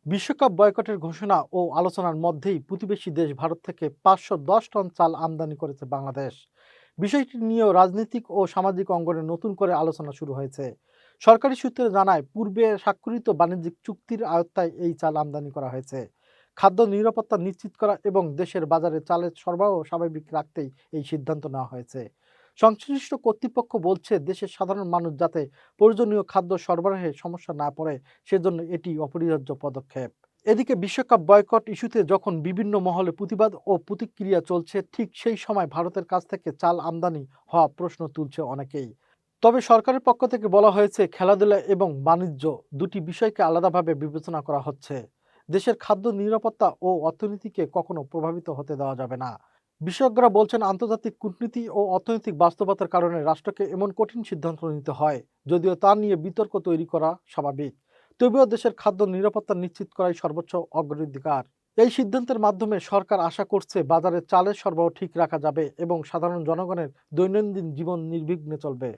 বিশ্বকাপ বয়কটের ঘোষণা ও আলোচনার মধ্যেই প্রতিবেশী দেশ ভারত থেকে 510 টন চাল আমদানি করেছে বাংলাদেশ। বিষয়টি নিয়েও রাজনৈতিক ও সামাজিক অঙ্গনে নতুন করে আলোচনা শুরু হয়েছে। সরকারি সূত্রে জানায়, পূর্বে স্বাক্ষরিত বাণিজ্যিক চুক্তির আওতায় এই চাল আমদানি করা হয়েছে। খাদ্য নিরাপত্তা নিশ্চিত করা এবং দেশের বাজারে চালের সরবরাহ স্বাভাবিক রাখতেই এই সিদ্ধান্ত নেওয়া হয়েছে। সংশ্লিষ্ট কর্তৃপক্ষ বলছে, দেশের সাধারণ মানুষ যাতে প্রয়োজনীয় খাদ্য সরবরাহে সমস্যা না পড়ে, সেজন্য এটি অপরিহার্য পদক্ষেপ। এদিকে বিশ্বকাপ বয়কট ইস্যুতে যখন বিভিন্ন মহলে প্রতিবাদ ও প্রতিক্রিয়া চলছে, ঠিক সেই সময় ভারতের কাছ থেকে চাল আমদানি হওয়া প্রশ্ন তুলছে অনেকেই। তবে সরকারের পক্ষ থেকে বলা হয়েছে, খেলাধুলা এবং বাণিজ্য দুটি বিষয়কে আলাদাভাবে বিবেচনা করা হচ্ছে। দেশের খাদ্য নিরাপত্তা ও অর্থনীতিকে কখনো প্রভাবিত হতে দেওয়া যাবে না। বিশেষজ্ঞরা বলছেন, আন্তর্জাতিক কূটনীতি ও অর্থনৈতিক বাস্তবতার কারণে রাষ্ট্রকে এমন কঠিন সিদ্ধান্ত নিতে হয়, যদিও তা নিয়ে বিতর্ক তৈরি করা স্বাভাবিক। তবুও দেশের খাদ্য নিরাপত্তা নিশ্চিত করাই সর্বোচ্চ অগ্রাধিকার। এই সিদ্ধান্তের মাধ্যমে সরকার আশা করছে, বাজারে চালের সরবরাহ ঠিক রাখা যাবে এবং সাধারণ জনগণের দৈনন্দিন জীবন নির্বিঘ্নে চলবে।